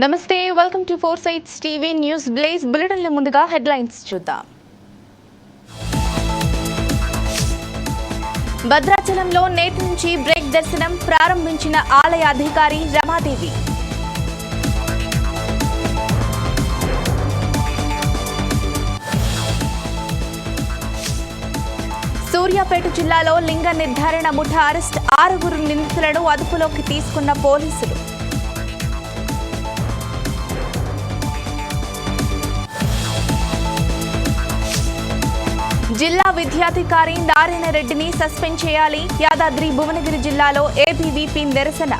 నమస్తే, welcome to four sides TV news blaze బులెటిన్ల ముందుగా హెడ్లైన్స్ చూద్దాం. భద్రాచలంలో నేటి నుంచి బ్రేక్ దర్శనం ప్రారంభించిన ఆలయ అధికారి రమాదేవి. సూర్యాపేట జిల్లాలో లింగ నిర్ధారణ ముఠా అరెస్ట్, 6 నిందితులను అదుపులోకి తీసుకున్న పోలీసులు. జిల్లా విద్యాధికారి నారాయణ రెడ్డిని సస్పెండ్ చేయాలి, యాదాద్రి భువనగిరి జిల్లాలో ఏబీవీపీ నిరసన.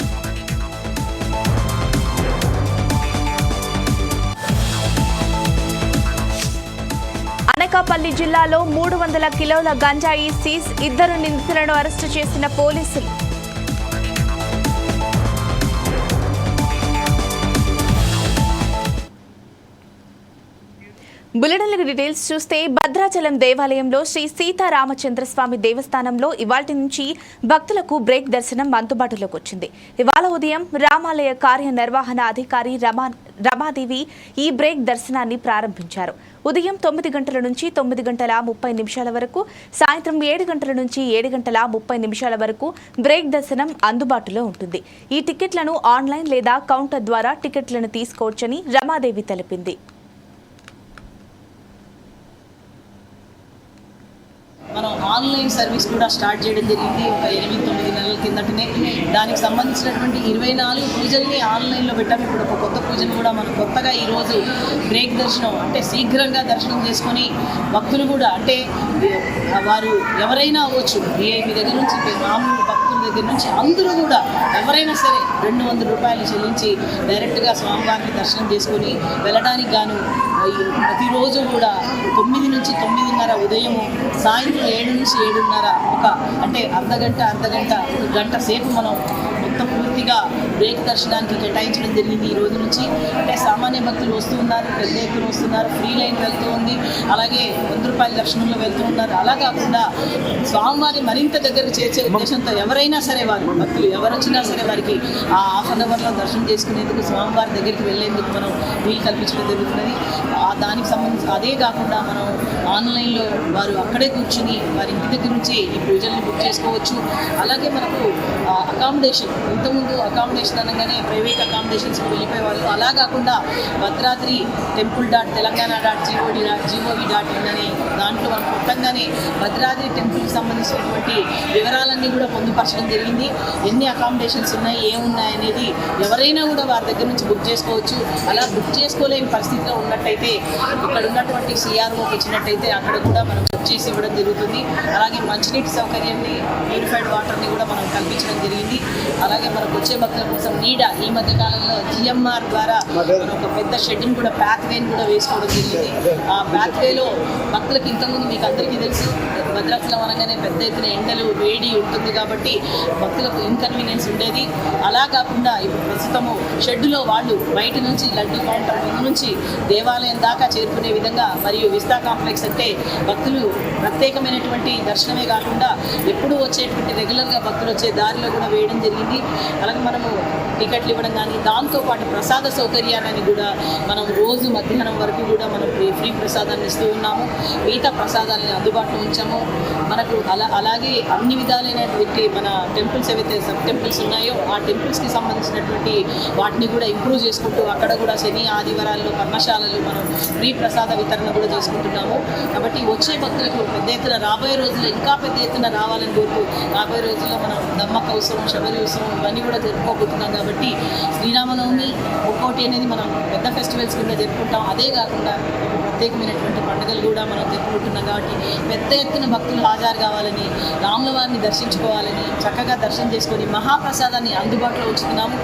అనకాపల్లి జిల్లాలో 300 కిలోల గంజాయి సీజ్, 2 నిందితులను అరెస్టు చేసిన పోలీసులు. బులెటిన్ల డీటెయిల్స్ చూస్తే, భద్రాచలం దేవాలయంలో శ్రీ సీతారామచంద్రస్వామి దేవస్థానంలో ఇవాల్టి నుంచి భక్తులకు బ్రేక్ దర్శనం అందుబాటులోకి వచ్చింది. ఇవాళ ఉదయం రామాలయ కార్యనిర్వహణ అధికారి రమాదేవి ఈ బ్రేక్ దర్శనాన్ని ప్రారంభించారు. ఉదయం 9 గంటల నుంచి 9 గంటల 30 నిమిషాల వరకు, సాయంత్రం 7 గంటల నుంచి 7 గంటల 30 నిమిషాల వరకు బ్రేక్ దర్శనం అందుబాటులో ఉంటుంది. ఈ టికెట్లను ఆన్లైన్ లేదా కౌంటర్ ద్వారా టికెట్లను తీసుకోవచ్చని రమాదేవి తెలిపింది. మనం ఆన్లైన్ సర్వీస్ కూడా స్టార్ట్ చేయడం జరిగింది ఒక 8-9 నెలల కిందటనే. దానికి సంబంధించినటువంటి 24 పూజల్ని ఆన్లైన్లో పెట్టాము. ఇప్పుడు ఒక కొత్త పూజను కూడా మనం కొత్తగా ఈరోజు బ్రేక్ దర్శనం, అంటే శీఘ్రంగా దర్శనం చేసుకొని భక్తులు కూడా, అంటే వారు ఎవరైనా అవ్వచ్చు, మీ దగ్గర నుంచి మామూలు భక్తుల దగ్గర నుంచి అందరూ కూడా ఎవరైనా సరే 200 రూపాయలు చెల్లించి డైరెక్ట్గా స్వామివారిని దర్శనం చేసుకొని వెళ్ళడానికి గాను ప్రతిరోజు కూడా 9 నుంచి 9:30 ఉదయము, సాయంత్రం 7 నుంచి 7:30 అంటే అర్ధగంట గంట సేపు మనం మొత్తం పూర్తిగా బ్రేక్ దర్శనానికి కేటాయించడం జరిగింది ఈ రోజు నుంచి. అంటే సామాన్య భక్తులు వస్తూ ఉన్నారు, పెద్ద ఎత్తున వస్తున్నారు, ఫ్రీ లైన్ వెళ్తూ ఉంది, అలాగే 100 రూపాయల దర్శనంలో వెళ్తూ ఉన్నారు. అలా కాకుండా స్వామివారిని మరింత దగ్గరకు చేర్చే ఉద్దేశంతో ఎవరైనా సరే వారు భక్తులు ఎవరు వచ్చినా సరే వారికి ఆ హాఫ్ అన్ అవర్లో దర్శనం చేసుకునేందుకు, స్వామివారి దగ్గరికి వెళ్ళేందుకు మనం వీలు కల్పించడం జరుగుతున్నది. దానికి సంబంధించి అదే కాకుండా మనం ఆన్లైన్లో వారు అక్కడే కూర్చుని వారి ఇంటి దగ్గర నుంచి ఈ పూజల్ని బుక్ చేసుకోవచ్చు. అలాగే మనకు అకామిడేషన్, ఇంతకుముందు అకామిడేషన్ అనగానే ప్రైవేట్ అకామిడేషన్స్కి వెళ్ళిపోయేవాళ్ళు. అలా కాకుండా భద్రాద్రి temple.telangana.gov.in అనే దాంట్లో మనం మొత్తంగానే భద్రాద్రి టెంపుల్కి సంబంధించినటువంటి వివరాలన్నీ కూడా పొందుపరచడం జరిగింది. ఎన్ని అకామిడేషన్స్ ఉన్నాయి, ఏమున్నాయి అనేది ఎవరైనా కూడా వారి దగ్గర నుంచి బుక్ చేసుకోవచ్చు. అలా బుక్ చేసుకోలేని పరిస్థితిలో ఉన్నట్టయితే ఇక్కడ ఉన్నటువంటి సిఆర్ఓకి ఇచ్చినట్టయితే అక్కడ కూడా మనం బుక్ చేసి ఇవ్వడం జరుగుతుంది. అలాగే మంచినీటి సౌకర్యాన్ని, ప్యూరిఫైడ్ వాటర్ని కూడా మనం కల్పించడం జరిగింది. అలాగే మనకు వచ్చే భక్తుల కోసం నీడ, ఈ మధ్య కాలంలో జిఎంఆర్ ద్వారా ఒక పెద్ద షెడ్ని కూడా, ప్యాత్వేని కూడా వేసుకోవడం జరిగింది. ఆ ప్యాత్వేలో భక్తులకు ఇంతకుముందు మీకు అందరికీ తెలుసు, భద్రాచలం అనగానే పెద్ద ఎత్తున ఎండలు, వేడి ఉంటుంది కాబట్టి భక్తులకు ఇన్కన్వీనియన్స్ ఉండేది. అలా కాకుండా ఇప్పుడు ప్రస్తుతము షెడ్డులో వాళ్ళు బయట నుంచి లడ్డు కౌంటర్ ముందు నుంచి దేవాలయం దాకా చేరుకునే విధంగా, మరియు విస్తా కాంప్లెక్స్ అంటే భక్తులు ప్రత్యేకమైనటువంటి దర్శనమే కాకుండా ఎప్పుడూ వచ్చేటువంటి రెగ్యులర్గా భక్తులు వచ్చే దారిలో కూడా వేయడం జరిగింది. అలాగే మనము టికెట్లు ఇవ్వడం కానీ, దాంతోపాటు ప్రసాద సౌకర్యాన్ని కూడా మనం రోజు మధ్యాహ్నం వరకు కూడా మనం ఫ్రీ ప్రసాదాన్ని ఇస్తూ ఉన్నాము. మిగతా ప్రసాదాలని అందుబాటులో ఉంచాము. మనకు అలాగే అన్ని విధాలైనటువంటి మన టెంపుల్స్ ఏవైతే సబ్ టెంపుల్స్ ఉన్నాయో ఆ టెంపుల్స్కి సంబంధించినటువంటి వాటిని కూడా ఇంప్రూవ్ చేసుకుంటూ అక్కడ కూడా శని ఆదివారాల్లో పర్ణశాలలు మనం ఫ్రీ ప్రసాద వితరణ కూడా చేసుకుంటున్నాము. కాబట్టి వచ్చే భక్తులకు పెద్ద ఎత్తున రాబోయే రోజుల్లో ఇంకా పెద్ద ఎత్తున రావాలని కోరుతూ, రాబోయే రోజుల్లో మనం దమ్మక్క ఉత్సవం, శబరి ఉత్సవం ఇవన్నీ కూడా జరుపుకోబోతున్నాం. కాబట్టి శ్రీరామనవమి, ముక్కోటి అనేది మనం పెద్ద ఫెస్టివల్స్ కింద జరుపుకుంటాం. అదే కాకుండా ప్రత్యేకమైనటువంటి పండుగలు కూడా మనం జరుపుకుంటున్నాం. కాబట్టి పెద్ద ఎత్తున భక్తులు హాజరు కావాలని, రాముల వారిని దర్శించుకోవాలని, చక్కగా దర్శనం చేసుకొని మహాప్రసాదాన్ని అందుబాటులో ఉంచుతున్నాము.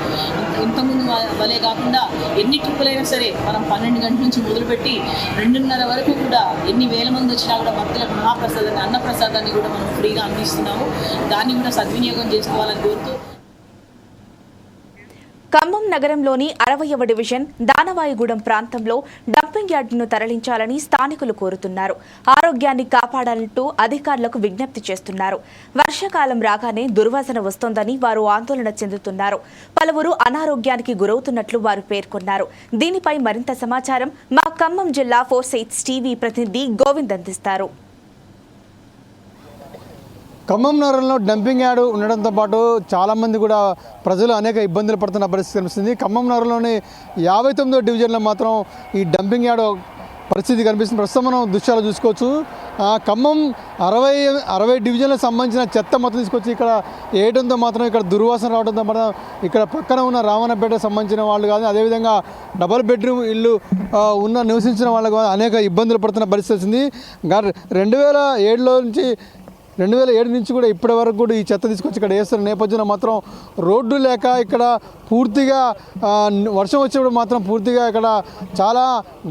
ఇంతకుముందు వలే కాకుండా ఎన్ని ట్రిప్పులైనా సరే మనం 12 గంటల నుంచి మొదలుపెట్టి 2:30 వరకు కూడా ఎన్ని వేల మంది వచ్చినా కూడా భక్తులకు మహాప్రసాదాన్ని, అన్నప్రసాదాన్ని కూడా మనం ఫ్రీగా అందిస్తున్నాము. దాన్ని కూడా సద్వినియోగం చేసుకోవాలని కోరుతూ ఖమ్మం నగరంలోని 60వ డివిజన్ దానవాయిగూడెం ప్రాంతంలో డంపింగ్ యార్డును తరలించాలని స్థానికులు కోరుతున్నారు. ఆరోగ్యాన్ని కాపాడాలంటూ అధికారులకు విజ్ఞప్తి చేస్తున్నారు. వర్షాకాలం రాగానే దుర్వాసన వస్తోందని వారు ఆందోళన చెందుతున్నారు. పలువురు అనారోగ్యానికి గురవుతున్నట్లు వారు పేర్కొన్నారు. దీనిపై మరింత సమాచారం మా ఖమ్మం జిల్లా 4/6 టీవీ ప్రతినిధి గోవింద్ అందిస్తారు. ఖమ్మం నగరంలో డంపింగ్ యార్డు ఉండడంతో పాటు చాలామంది కూడా ప్రజలు అనేక ఇబ్బందులు పడుతున్న పరిస్థితి కనిపిస్తుంది. ఖమ్మం నగరంలోని 59వ డివిజన్లో మాత్రం ఈ డంపింగ్ యార్డు పరిస్థితి కనిపిస్తుంది. ప్రస్తుతం మనం దృశ్యాలు చూసుకోవచ్చు. ఖమ్మం 60 డివిజన్లకు సంబంధించిన చెత్త మొత్తం తీసుకొచ్చి ఇక్కడ వేయడంతో మాత్రం ఇక్కడ దుర్వాసన రావడంతో మాత్రం ఇక్కడ పక్కన ఉన్న రామన్నపేటకు సంబంధించిన వాళ్ళు కానీ అదేవిధంగా డబుల్ బెడ్రూమ్ ఇల్లు నివసించిన వాళ్ళు కానీ అనేక ఇబ్బందులు పడుతున్న పరిస్థితి వచ్చింది. 2007 నుంచి కూడా ఇప్పటి వరకు కూడా ఈ చెత్త తీసుకొచ్చి ఇక్కడ వేస్తున్న నేపథ్యంలో మాత్రం రోడ్డు లేక ఇక్కడ పూర్తిగా వర్షం వచ్చేప్పుడు మాత్రం పూర్తిగా ఇక్కడ చాలా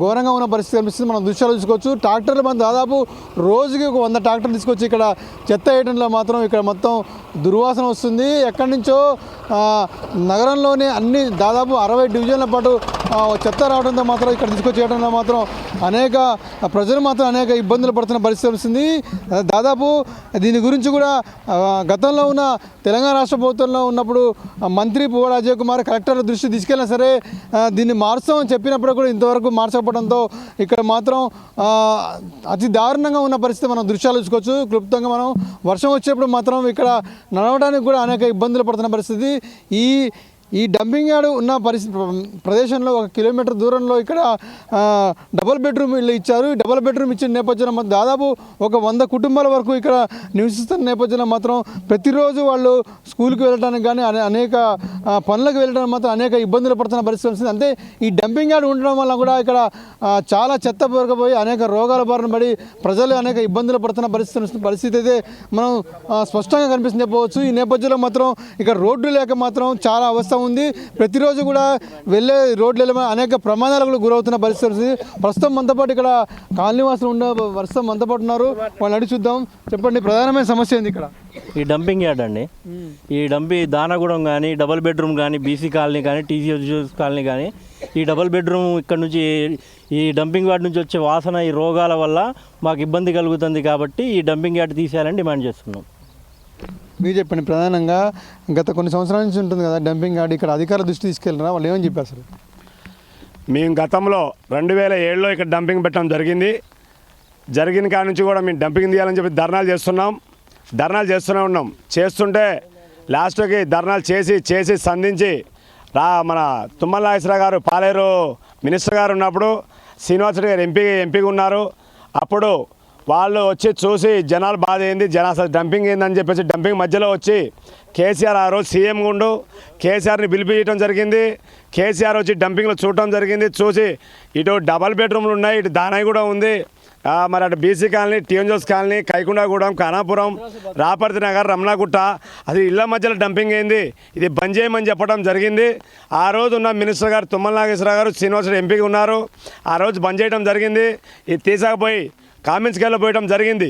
ఘోరంగా ఉన్న పరిస్థితి కనిపిస్తుంది. మనం దృశ్యాలు చూసుకోవచ్చు. ట్రాక్టర్లు మనం దాదాపు రోజుకి ఒక 100 ట్రాక్టర్లు తీసుకొచ్చి ఇక్కడ చెత్త వేయడంలో మాత్రం ఇక్కడ మొత్తం దుర్వాసన వస్తుంది. ఎక్కడి నుంచో నగరంలోని అన్ని దాదాపు 60 డివిజన్ల పాటు చెత్త రావడంతో మాత్రం ఇక్కడ తీసుకొచ్చి వేయడంలో మాత్రం అనేక ప్రజలు మాత్రం అనేక ఇబ్బందులు పడుతున్న పరిస్థితి వస్తుంది. దాదాపు దీని గురించి కూడా గతంలో ఉన్న తెలంగాణ రాష్ట్ర ప్రభుత్వంలో ఉన్నప్పుడు మంత్రి పువ్వాడ అజయ్ కుమార్ కలెక్టర్ దృష్టి తీసుకెళ్ళినా సరే దీన్ని మార్చామని చెప్పినప్పుడు కూడా ఇంతవరకు మార్చకపోవడంతో ఇక్కడ మాత్రం అతి దారుణంగా ఉన్న పరిస్థితి మనం దృశ్యాలు చూసుకోవచ్చు. క్లుప్తంగా మనం వర్షం వచ్చేప్పుడు మాత్రం ఇక్కడ నడవడానికి కూడా అనేక ఇబ్బందులు పడుతున్న పరిస్థితి. ఈ డంపింగ్ యార్డు ఉన్న ప్రదేశంలో 1 కిలోమీటర్ దూరంలో ఇక్కడ డబుల్ బెడ్రూమ్ ఇల్లు ఇచ్చారు. ఈ డబుల్ బెడ్రూమ్ ఇచ్చిన నేపథ్యంలో దాదాపు ఒక 100 కుటుంబాల వరకు ఇక్కడ నివసిస్తున్న నేపథ్యంలో మాత్రం ప్రతిరోజు వాళ్ళు స్కూల్కి వెళ్ళడానికి కానీ అనేక పనులకు వెళ్ళడానికి మాత్రం అనేక ఇబ్బందులు పడుతున్న పరిస్థితి వస్తుంది. అంతే ఈ డంపింగ్ యార్డు ఉండడం వల్ల కూడా ఇక్కడ చాలా చెత్త పెరగబోయి అనేక రోగాల బారిన పడి ప్రజలు అనేక ఇబ్బందులు పడుతున్న పరిస్థితి అయితే మనం స్పష్టంగా కనిపిస్తుంది చెప్పవచ్చు. ఈ నేపథ్యంలో మాత్రం ఇక్కడ రోడ్డు లేక మాత్రం చాలా అవస్థ ఉంది. ప్రతిరోజు కూడా వెళ్ళే రోడ్లు అనేక ప్రమాదాలకు గురవుతున్న పరిస్థితి. ప్రస్తుతం మనతో పాటు ఇక్కడ కాలనీవాసులు ప్రస్తుతం మనతో పాటు ఉన్నారు. వాళ్ళని అడిగి చూద్దాం. చెప్పండి, ప్రధానమైన సమస్య ఏంది ఇక్కడ? ఈ డంపింగ్ యార్డ్ అండి. ఈ దానగూడెం కానీ డబుల్ బెడ్రూమ్ కానీ బీసీ కాలనీ కానీ టీసీ కాలనీ కానీ ఈ డబుల్ బెడ్రూమ్ ఇక్కడ నుంచి ఈ డంపింగ్ యార్డ్ నుంచి వచ్చే వాసన ఈ రోగాల వల్ల మాకు ఇబ్బంది కలుగుతుంది. కాబట్టి ఈ డంపింగ్ యార్డ్ తీసేయాలని డిమాండ్ చేస్తున్నాం. మీరు చెప్పండి, ప్రధానంగా గత కొన్ని సంవత్సరాల నుంచి ఉంటుంది కదా డంపింగ్ యార్డ్, ఇక్కడ అధికారుల దృష్టి తీసుకెళ్ళినా వాళ్ళు ఏమని చెప్పారు సార్? మేము గతంలో 2007లో ఇక్కడ డంపింగ్ పెట్టడం జరిగిన కాడ నుంచి కూడా మేము డంపింగ్ తీయాలని చెప్పి ధర్నాలు చేస్తూనే ఉన్నాం. చేస్తుంటే లాస్ట్కి ధర్నాలు చేసి సంధించి మన తుమ్మల నాగేశ్వరరావు గారు పాలేరు మినిస్టర్ గారు ఉన్నప్పుడు శ్రీనివాసరెడ్డి గారు ఎంపీగా ఉన్నారు. అప్పుడు వాళ్ళు వచ్చి చూసి జనాలు బాధ ఏంది, అసలు డంపింగ్ ఏందని చెప్పేసి డంపింగ్ మధ్యలో వచ్చి కేసీఆర్ ఆ రోజు సీఎం ఉండు కేసీఆర్ని పిలిపించడం జరిగింది. కేసీఆర్ వచ్చి డంపింగ్లో చూడటం జరిగింది. చూసి ఇటు డబల్ బెడ్రూమ్లు ఉన్నాయి, ఇటు దానాయి కూడా ఉంది, మరి అటు BC colony, TNGOs colony, Kaikondagudem, Khanapuram, Raparthi Nagar, Ramanagutta అది ఇళ్ల మధ్యలో డంపింగ్ అయింది. ఇది బంద్ చేయమని చెప్పడం జరిగింది. ఆ రోజు ఉన్న మినిస్టర్ గారు తుమ్మల నాగేశ్వరరావు గారు శ్రీనివాసరెడ్డి ఎంపీగా ఉన్నారు. ఆ రోజు బంద్ చేయడం జరిగింది. ఇది తీసాకపోయి కామెంట్స్కి వెళ్ళిపోయడం జరిగింది.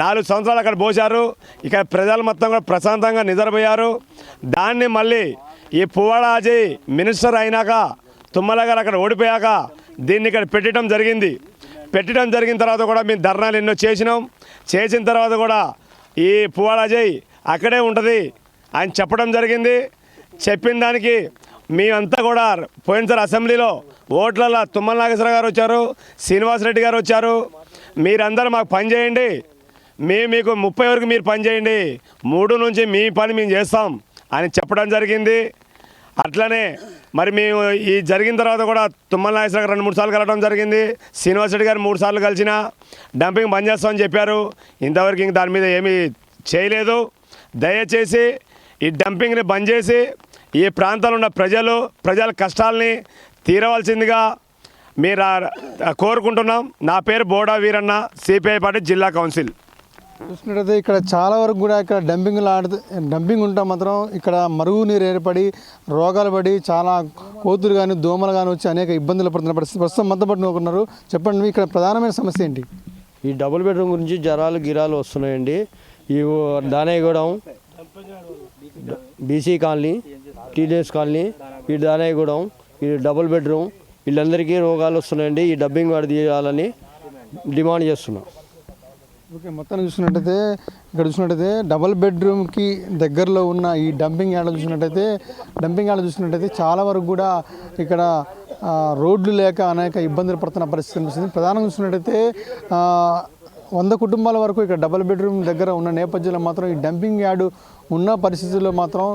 4 సంవత్సరాలు అక్కడ పోశారు. ఇక ప్రజలు మొత్తం కూడా ప్రశాంతంగా నిద్రపోయారు. దాన్ని మళ్ళీ ఈ పువ్వాడ అజయ్ మినిస్టర్ అయినాక తుమ్మల గారు అక్కడ ఓడిపోయాక దీన్ని ఇక్కడ పెట్టడం జరిగిన తర్వాత కూడా మేము ధర్నాలు ఎన్నో చేసిన తర్వాత కూడా ఈ పువ్వాడ అజయ్ అక్కడే ఉంటుంది అని చెప్పడం జరిగింది. చెప్పిన దానికి మేమంతా కూడా పోయినసారి అసెంబ్లీలో ఓట్లలో తుమ్మల నాగేశ్వరరావు గారు వచ్చారు, శ్రీనివాసరెడ్డి గారు వచ్చారు. మీరందరూ మాకు పని చేయండి, మీకు 30 వరకు మీరు పని చేయండి, 3 నుంచి మీ పని మేము చేస్తాం అని చెప్పడం జరిగింది. అట్లనే మరి మేము ఈ జరిగిన తర్వాత కూడా తుమ్మల నాగేశ్వరరావు గారు 2-3 సార్లు కలవడం జరిగింది. శ్రీనివాసరెడ్డి గారు 3 సార్లు కలిసిన డంపింగ్ బంద్ చేస్తామని చెప్పారు. ఇంతవరకు ఇంక దాని మీద ఏమీ చేయలేదు. దయచేసి ఈ డంపింగ్ని బంద్ చేసి ఈ ప్రాంతంలో ఉన్న ప్రజల కష్టాలని తీరవలసిందిగా మీరు కోరుకుంటున్నాం. నా పేరు బోడా వీరన్న, సిపిఐ పార్టీ జిల్లా కౌన్సిల్. చూసుకున్నట్టయితే ఇక్కడ చాలా వరకు కూడా ఇక్కడ డంపింగ్ ఉంటే మాత్రం ఇక్కడ మరుగునీరు ఏర్పడి రోగాలు పడి చాలా కోతులు కానీ దోమలు కానీ వచ్చి అనేక ఇబ్బందులు పడుతున్న పరిస్థితి. ప్రస్తుతం మొత్తం పట్టుకున్నారు. చెప్పండి, ఇక్కడ ప్రధానమైన సమస్య ఏంటి? ఈ డబుల్ బెడ్రూమ్ గురించి గిరాలు వస్తున్నాయండి. ఈ దానయ్యగూడెం, బీసీ కాలనీ, టీడీఎస్ కాలనీ, ఈ దానాయగూడెం, ఈ డబుల్ బెడ్రూమ్, వీళ్ళందరికీ రోగాలు వస్తున్నాయండి. ఈ డబ్బింగ్ వాడి తీయాలని డిమాండ్ చేస్తున్నాం. ఓకే, మొత్తం చూసినట్టయితే డబుల్ బెడ్రూమ్కి దగ్గరలో ఉన్న ఈ డంపింగ్ యార్డ్ చూసినట్టయితే చాలా వరకు కూడా ఇక్కడ రోడ్లు లేక అనేక ఇబ్బందులు పడుతున్న పరిస్థితి కనిపిస్తుంది. ప్రధానంగా చూసినట్టయితే 100 కుటుంబాల వరకు ఇక్కడ డబుల్ బెడ్రూమ్ దగ్గర ఉన్న నేపథ్యంలో మాత్రం ఈ డంపింగ్ యార్డు ఉన్న పరిస్థితుల్లో మాత్రం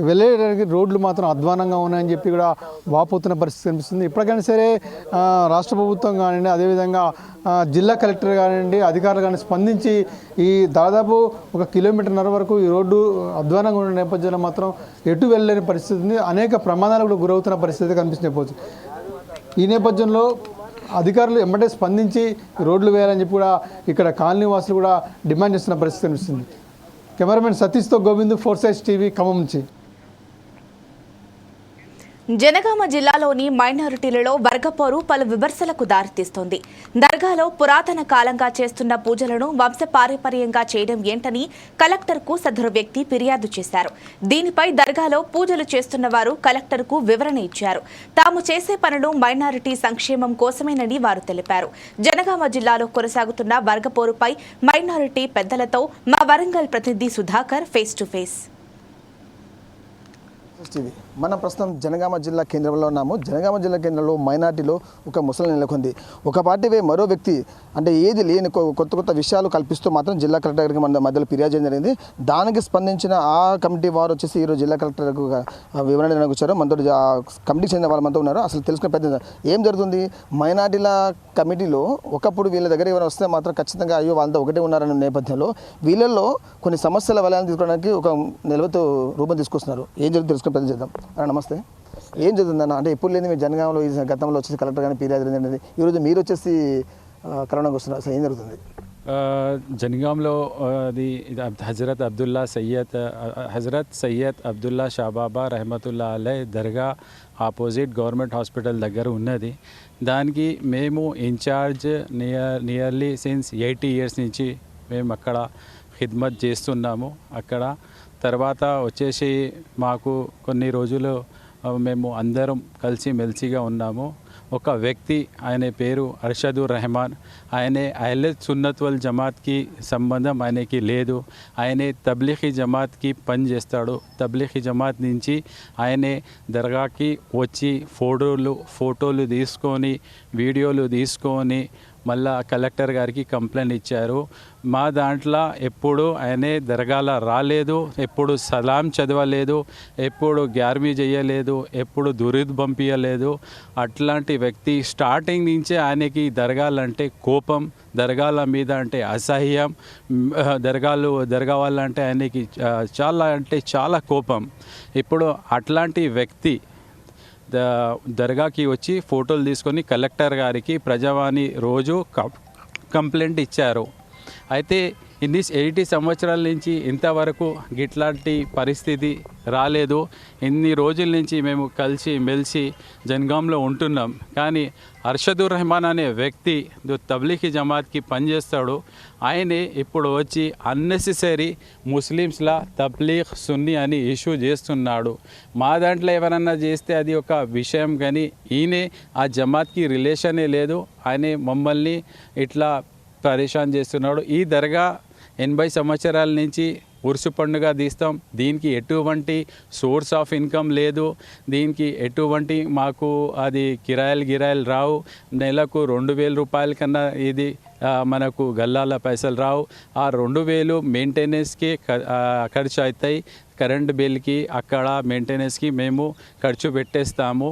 వెళ్ళేడానికి రోడ్లు మాత్రం అధ్వానంగా ఉన్నాయని చెప్పి కూడా వాపోతున్న పరిస్థితి కనిపిస్తుంది. ఇప్పటికైనా సరే రాష్ట్ర ప్రభుత్వం కానివ్వండి, అదేవిధంగా జిల్లా కలెక్టర్ కానివ్వండి, అధికారులు కానీ స్పందించి ఈ దాదాపు 1.5 కిలోమీటర్ల వరకు ఈ రోడ్డు అధ్వానంగా ఉన్న నేపథ్యంలో మాత్రం ఎటు వెళ్ళలేని పరిస్థితి ఉంది. అనేక ప్రమాదాలు కూడా గురవుతున్న పరిస్థితి కనిపించకపోవచ్చు. ఈ నేపథ్యంలో అధికారులు ఎమ్మటే స్పందించి రోడ్లు వేయాలని చెప్పి కూడా ఇక్కడ కాలనీ వాసులు కూడా డిమాండ్ చేస్తున్న పరిస్థితి కనిపిస్తుంది. కెమెరామెన్ సతీష్తో గోవింద్, 4 Sides TV, ఖమ్మం నుంచి. జనగామ జిల్లాలోని మైనారిటీలలో వర్గపోరు పలు విమర్శలకు దారితీస్తోంది. దర్గాలో పురాతన కాలంగా చేస్తున్న పూజలను వంశపారంపర్యంగా చేయడం ఏంటని కలెక్టర్కు సదరు వ్యక్తి ఫిర్యాదు చేశారు. దీనిపై దర్గాలో పూజలు చేస్తున్న వారు కలెక్టర్కు వివరణ ఇచ్చారు. తాము చేసే పనులు మైనారిటీ సంక్షేమం కోసమేనని వారు తెలిపారు. జనగామ జిల్లాలో కొనసాగుతున్న వర్గపోరుపై మైనారిటీ పెద్దలతో మా వరంగల్ ప్రతినిధి సుధాకర్ ఫేస్ టు ఫేస్. మనం ప్రస్తుతం జనగామ జిల్లా కేంద్రంలో ఉన్నాము. జనగామ జిల్లా కేంద్రంలో మైనార్టీలో ఒక ముసలి నెలకొంది. ఒక పార్టీ మరో వ్యక్తి అంటే ఏది లేని కొత్త విషయాలు కల్పిస్తూ మాత్రం జిల్లా కలెక్టర్ గారికి మన మధ్యలో ఫిర్యాదు చేయడం జరిగింది. దానికి స్పందించిన ఆ కమిటీ వారు వచ్చేసి ఈరోజు జిల్లా కలెక్టర్కు వివరణ వచ్చారు. మనతో కమిటీకి చెందిన వాళ్ళు మనతో ఉన్నారు. అసలు తెలుసుకునే ప్రయత్నం ఏం జరుగుతుంది. మైనార్టీల కమిటీలో ఒకప్పుడు వీళ్ళ దగ్గర ఎవరైనా వస్తే మాత్రం ఖచ్చితంగా అయ్యో వాళ్ళతో ఒకటే ఉన్నారనే నేపథ్యంలో వీళ్ళల్లో కొన్ని సమస్యల వలయాన్ని తీసుకోవడానికి ఒక నిలవతో రూపం తీసుకొస్తున్నారు. ఏం జరుగుతుంది తెలుసుకునే ప్రయత్నం చేద్దాం. నమస్తే, ఏం జరుగుతుందన్న? అంటే ఎప్పుడు లేదు మీరు జనగామలో గతంలో వచ్చేసి కలెక్టర్ కానీ ఫిర్యాదు అనేది, ఈరోజు మీరు వచ్చేసి కరోనాకు వస్తున్నారు. అసలు ఏం జరుగుతుంది జనగాంలో? అది హజరత్ సయ్యద్ అబ్దుల్లా షాబాబా రహమతుల్లా అలై దర్గా ఆపోజిట్ గవర్నమెంట్ హాస్పిటల్ దగ్గర ఉన్నది. దానికి మేము ఇన్ఛార్జ్ నియర్లీ సిన్స్ 80 years నుంచి మేము అక్కడ ఖిద్మత్ చేస్తున్నాము. అక్కడ తర్వాత వచ్చేసి మాకు కొన్ని రోజులు మేము అందరం కలిసి మెలిసిగా ఉన్నాము. ఒక వ్యక్తి, ఆయన పేరు అర్షదుర్ రెహమాన్, ఆయనే అహ్లే సున్నత్ వల్ జమాత్కి సంబంధం ఆయనకి లేదు. ఆయనే తబ్లీగీ జమాత్కి పని చేస్తాడు. తబ్లీగీ జమాత్ నుంచి ఆయనే దర్గాకి వచ్చి ఫోటోలు తీసుకొని వీడియోలు తీసుకొని మళ్ళా కలెక్టర్ గారికి కంప్లైంట్ ఇచ్చారు. మా దాంట్లో ఎప్పుడు ఆయనే దర్గాల రాలేదు, ఎప్పుడు సలాం చదవలేదు, ఎప్పుడు గ్యార్మీ చేయలేదు, ఎప్పుడు దురీద్ పంపించలేదు. అట్లాంటి వ్యక్తి స్టార్టింగ్ నుంచే ఆయనకి దర్గాలంటే కోపం, దర్గాల మీద అంటే అసహ్యం, దర్గా వాళ్ళంటే ఆయనకి చాలా కోపం. ఇప్పుడు అట్లాంటి వ్యక్తి దర్గాకి వచ్చి ఫోటోలు తీసుకొని కలెక్టర్ గారికి ప్రజావాణి రోజు కంప్లైంట్ ఇచ్చారు. అయితే ఇన్ని 80 సంవత్సరాల నుంచి ఇంతవరకు ఇట్లాంటి పరిస్థితి రాలేదు. ఇన్ని రోజుల నుంచి మేము కలిసి మెలిసి జనగాంలో ఉంటున్నాం. కానీ అర్షదుర్ రెహమాన్ అనే వ్యక్తి తబ్లీగీ జమాత్కి పనిచేస్తాడు. ఆయనే ఇప్పుడు వచ్చి అన్నెసెసరీ ముస్లిమ్స్లా తబ్లీగ్ సున్నీ అని ఇష్యూ చేస్తున్నాడు. మా దాంట్లో ఎవరన్నా చేస్తే అది ఒక విషయం, కానీ ఈయనే ఆ జమాత్కి రిలేషనే లేదు. ఆయనే మమ్మల్ని ఇట్లా పరేషాన్ చేస్తున్నాడు. ఈ దర్గా 80 సంవత్సరాల నుంచి ఉరుసు పండుగ తీస్తాం. దీనికి ఎటువంటి సోర్స్ ఆఫ్ ఇన్కమ్ లేదు. దీనికి ఎటువంటి మాకు అది కిరాయిలు రావు. నెలకు 2000 రూపాయల కన్నా ఇది మనకు గల్లాల పైసలు రావు. ఆ 2000 మెయింటెనెన్స్కి ఖర్చు అవుతాయి. కరెంట్ బిల్కి అక్కడ మెయింటెనెన్స్కి మేము ఖర్చు పెట్టేస్తాము.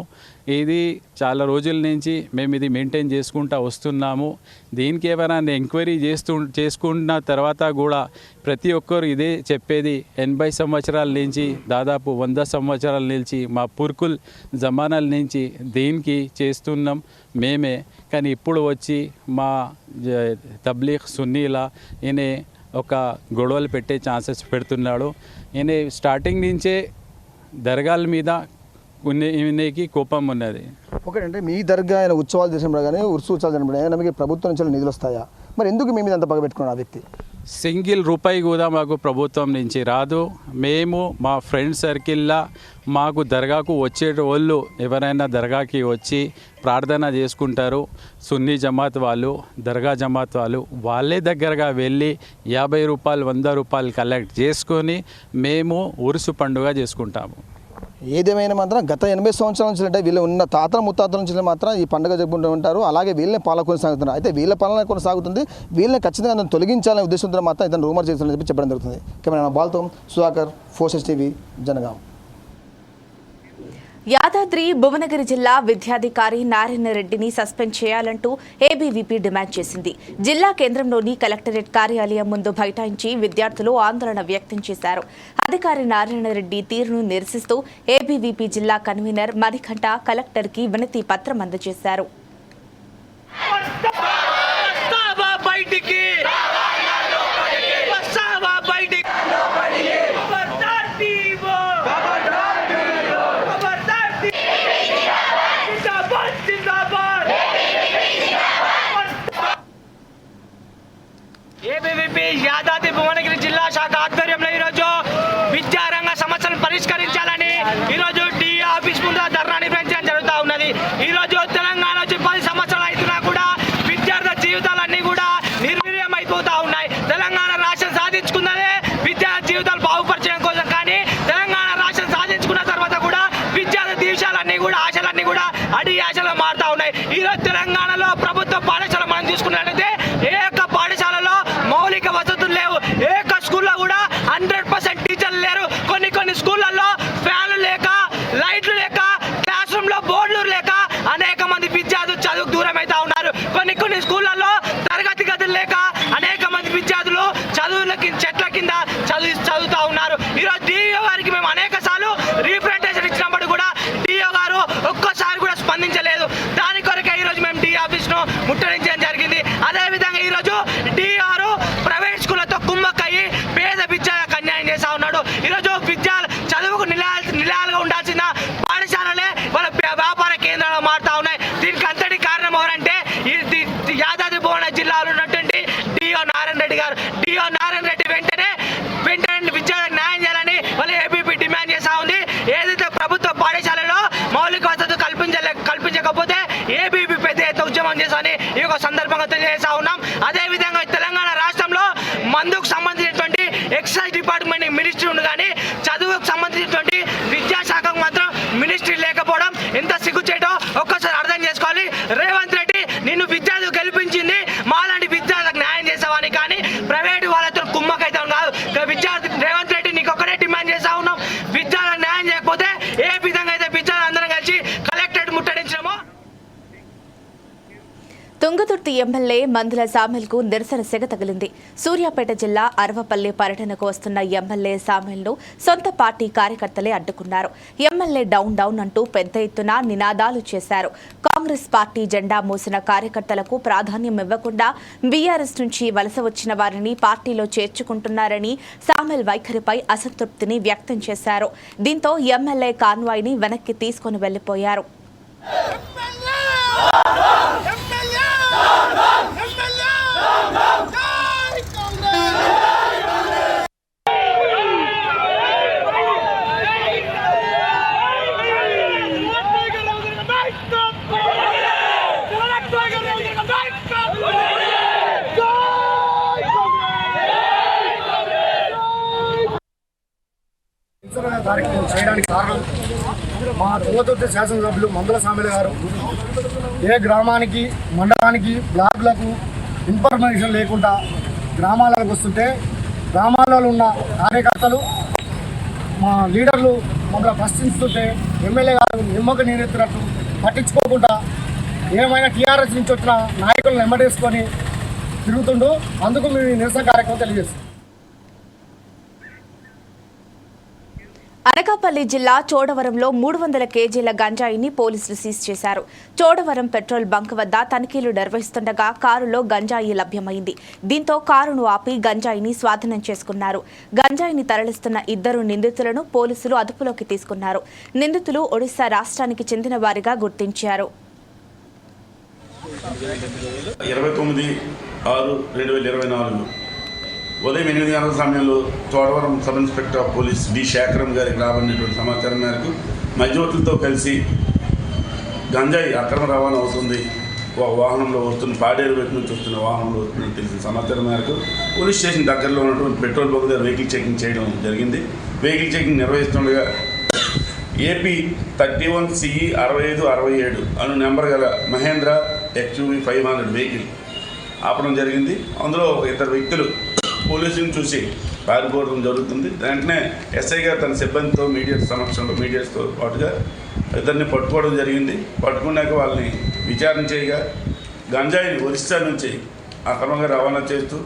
ఇది చాలా రోజుల నుంచి మేము ఇది మెయింటైన్ చేసుకుంటూ వస్తున్నాము. దీనికి ఎవరైనా ఎంక్వైరీ చేసుకున్న తర్వాత కూడా ప్రతి ఒక్కరు ఇదే చెప్పేది. 80 సంవత్సరాల నుంచి దాదాపు 100 సంవత్సరాల నుంచి మా పుర్కుల్ జమానాల నుంచి దీనికి చేస్తున్నాం మేమే. కానీ ఇప్పుడు వచ్చి మా తబ్లీగ్ సున్నీలా ఈయన ఒక గొడవలు పెట్టే ఛాన్సెస్ పెడుతున్నాడు. ఈయన స్టార్టింగ్ నుంచే దర్గాల మీద ఈయనకి కోపం ఉన్నది. ఒకటంటే మీ దర్గా ఆయన ఉత్సవాలు చేసినప్పుడు కానీ ఉత్సవాలు జరిగినప్పుడు నಮಗೆ ప్రభుత్వం నుంచి నిధులు వస్తాయా? మరి ఎందుకు మీ మీద అంత పగ పెట్టుకున్నాడు ఆ వ్యక్తి? సింగిల్ రూపాయి కూడా మాకు ప్రభుత్వం నుంచి రాదు. మేము మా ఫ్రెండ్ సర్కిల్లా మాకు దర్గాకు వచ్చే వాళ్ళు ఎవరైనా దర్గాకి వచ్చి ప్రార్థన చేసుకుంటారు. సున్నీ జమాత్ వాళ్ళు, దర్గా జమాత్ వాళ్ళు వాళ్ళే దగ్గరగా వెళ్ళి 50 రూపాయలు 100 రూపాయలు కలెక్ట్ చేసుకొని మేము ఉరుసు పండుగ చేసుకుంటాము. ఏదేమైనా మాత్రం గత 80 సంవత్సరాల నుంచి అంటే వీళ్ళు ఉన్న తాతల ముత్తాతల నుంచి మాత్రం ఈ పండుగ జరుపుకుంటూ ఉంటారు. అలాగే వీళ్ళని పాలన కొనసాగుతున్నారు. అయితే వీళ్ళ పాలన కొనసాగుతుంది, వీళ్ళని ఖచ్చితంగా తొలగించాలనే ఉద్దేశంతో మాత్రం ఇతను రూమర్ చేస్తుందని చెప్పి చెప్పడం జరుగుతుంది. కెమెరా బాల్తో సుధాకర్, 4 టీవీ, జనగాం. యాదాద్రి భువనగిరి జిల్లా విద్యాధికారి నారాయణ రెడ్డిని సస్పెండ్ చేయాలంటూ ఏబీవీపీ డిమాండ్ చేసింది. జిల్లా కేంద్రంలోని కలెక్టరేట్ కార్యాలయం ముందు బైఠాయించి విద్యార్థులు ఆందోళన వ్యక్తం చేశారు. అధికారి నారాయణ రెడ్డి తీరును నిరసిస్తూ ఏబీవీపీ జిల్లా కన్వీనర్ మణికంఠ కలెక్టర్కి వినతి పత్రం అందజేశారు. ఏబీవీపీ యాదాద్రి భువనగిరి జిల్లా శాఖ ఆధ్వర్యంలో ఈరోజు విద్యారంగ సమస్యలను పరిష్కరించాలని ఈరోజు డిఈ ఆఫీస్ ముందు ధర్నా నిర్వహించడం జరుగుతూ ఉన్నది. ఈరోజు తెలంగాణ వచ్చి 10 సంవత్సరాలు అవుతున్నా కూడా విద్యార్థుల జీవితాలన్నీ కూడా నిర్వీర్యం అయిపోతూ ఉన్నాయి. తెలంగాణ రాష్ట్రం సాధించుకున్నదే విద్యార్థి జీవితాలు బాగుపరచడం కోసం, కానీ తెలంగాణ రాష్ట్రం సాధించుకున్న తర్వాత కూడా విద్యార్థి దీక్షలన్నీ కూడా ఆశలన్నీ కూడా అడి ఆశలు మారుతూ ఉన్నాయి. ఈరోజు తెలంగాణలో ప్రభుత్వ పాఠశాల మనం చూసుకున్నట్లయితే ఏక పాఠశాలలో మౌలిక వసతులు లేవు. ఏక స్కూల్లో కూడా 100% టీచర్లు లేరు. కొన్ని స్కూళ్ళల్లో ఫ్యాన్లు లేక, లైట్లు లేక, క్లాస్ రూమ్ లో బోర్డులు లేక అనేక మంది విద్యార్థులు చదువుకు దూరం అవుతా ఉన్నారు. కొన్ని స్కూళ్ళల్లో తరగతి గదులు లేక అనేక మంది విద్యార్థులు చెట్ల కింద చదువుతా ఉన్నారు. ఈరోజు డిఓ గారికి మేము అనేక సార్లు రీప్రజెంటేషన్ ఇచ్చినప్పుడు కూడా డిఓ గారు ఒక్కసారి కూడా స్పందించలేదు. దాని కొరకే ఈరోజు మేము డిఓ ఆఫీస్ ను ముట్టడించడం జరిగింది. అదేవిధంగా ఈరోజు డిఓ ప్రైవేట్ స్కూళ్లతో కుమ్మక్కయ్యి పేద విద్యార్థులకు అన్యాయం చేస్తా ఉన్నాడు. ఈరోజు చదువుకు నిలయాలుగా ఉండాల్సిన పాఠశాలలే వాళ్ళ వ్యాపార కేంద్రాలు మారుతా ఉన్నాయి. దీనికి అంతటి కారణం ఎవరంటే యాదాద్రి భువనగిరి జిల్లాలో ఉన్నటువంటి డిఓ నారాయణ రెడ్డి గారు. డిఓ నారాయణ రెడ్డి వెంటనే విద్యార్థులకు న్యాయం చేయాలని వాళ్ళు ఏబీపీ డిమాండ్ చేస్తా ఉంది. ఏదైతే ప్రభుత్వ పాఠశాలలో మౌలిక వసతులు కల్పించకపోతే ఏబీపీ పెద్ద ఎత్తున ఉద్యమం చేస్తామని ఈ యొక్క సందర్భంగా తెలియజేస్తా ఉన్నాం. అదేవిధంగా తెలంగాణ రాష్ట్రంలో మందుకు సంబంధించినటువంటి ఎక్సైజ్ డిపార్ట్మెంట్ మినిస్ట్రీ ఉంది, కానీ చదువుకు సంబంధించినటువంటి విద్యాశాఖకు మాత్రం మినిస్ట్రీ లేకపోవడం ఎంత సిగ్గుచేటో ఒక్కసారి అర్థం చేసుకోవాలి. రేవంత్ రెడ్డి నిన్ను విద్యార్థులు గెలిపించింది మాలాంటి విద్యార్థులకు న్యాయం చేసావని, కానీ ప్రైవేటు వాళ్ళతో కుమ్మకైతే కాదు. రేవంత్ రెడ్డి నీకు ఒక్కడే డిమాండ్ చేస్తా ఉన్నాం, విద్యార్థులకు న్యాయం చేయకపోతే ఏ విధంగా అయితే విద్యార్థులు అందరం కలిసి కలెక్టరేట్ ముట్టడించడమో. తుంగతుర్తి ఎమ్మెల్యే మందుల సామెల్కు నిరసన సెగ తగిలింది. సూర్యాపేట జిల్లా అరవపల్లి పర్యటనకు వస్తున్న ఎమ్మెల్యే సామెల్ను సొంత పార్టీ కార్యకర్తలే అడ్డుకున్నారు. ఎమ్మెల్యే డౌన్ డౌన్ అంటూ పెద్ద ఎత్తున నినాదాలు చేశారు. కాంగ్రెస్ పార్టీ జెండా మోసిన కార్యకర్తలకు ప్రాధాన్యం ఇవ్వకుండా బీఆర్ఎస్ నుంచి వలస వచ్చిన వారిని పార్టీలో చేర్చుకుంటున్నారని సామెల్ వైఖరిపై అసంతృప్తిని వ్యక్తం చేశారు. దీంతో ఎమ్మెల్యే కాన్వాయ్ని వెనక్కి తీసుకుని వెళ్లిపోయారు. కార్యక్రమం చేయడానికి కారణం మా తుంగతుర్తి శాసనసభ్యులు మందుల సామెల గారు ఏ గ్రామానికి, మండలానికి, బ్లాక్లకు ఇన్ఫర్మేషన్ లేకుండా గ్రామాలకు వస్తుంటే గ్రామాలలో ఉన్న కార్యకర్తలు, మా లీడర్లు మమ్మల్ని ప్రశ్నిస్తుంటే ఎమ్మెల్యే గారు నిమ్మక నీరెత్తినట్టు పట్టించుకోకుండా ఏమైనా టీఆర్ఎస్ నుంచి వచ్చిన నాయకులను వెంబడేసుకొని తిరుగుతుండు. అందుకు మేము నిరసన కార్యక్రమం తెలియజేస్తాం. అనకాపల్లి జిల్లా చోడవరంలో 300 కేజీల గంజాయిని పోలీసులు సీజ్ చేశారు. చోడవరం పెట్రోల్ బంక్ వద్ద తనిఖీలు నిర్వహిస్తుండగా కారులో గంజాయి లభ్యమైంది. దీంతో కారును ఆపి గంజాయిని స్వాధీనం చేసుకున్నారు. గంజాయిని తరలిస్తున్న 2 నిందితులను పోలీసులు అదుపులోకి తీసుకున్నారు. నిందితులు ఒడిశా రాష్ట్రానికి చెందిన వారిగా గుర్తించారు. 29/6/2024 ఉదయం 8 గంటల సమయంలో Chodavaram sub inspector of police D Sekharam గారికి రాబడినటువంటి సమాచారం మేరకు మధ్యవర్తులతో కలిసి గంజాయి అక్రమ రవాణా అవుతుంది, వాహనంలో వస్తున్న పాడేరు వైపు నుంచి వస్తున్న వాహనంలో వస్తుందని తెలిసిన సమాచారం మేరకు పోలీస్ స్టేషన్ దగ్గరలో ఉన్నటువంటి పెట్రోల్ బంక్ దగ్గర వెహికల్ చెకింగ్ చేయడం జరిగింది. వెహికల్ చెకింగ్ నిర్వహిస్తుండగా ఏపీ 31 CE 6567 అను నెంబర్ గల మహేంద్ర XUV 500 వెహికల్ ఆపడం జరిగింది. అందులో ఇద్దరు వ్యక్తులు పోలీసులను చూసి పారిపోవడం జరుగుతుంది. వెంటనే ఎస్ఐ గారు తన సిబ్బందితో మీడియాతో పాటుగా ఇద్దరిని పట్టుకోవడం జరిగింది. పట్టుకున్నాక వాళ్ళని విచారణ చేయగా గంజాయిని ఒరిస్సా నుంచి అక్రమంగా రవాణా చేస్తూ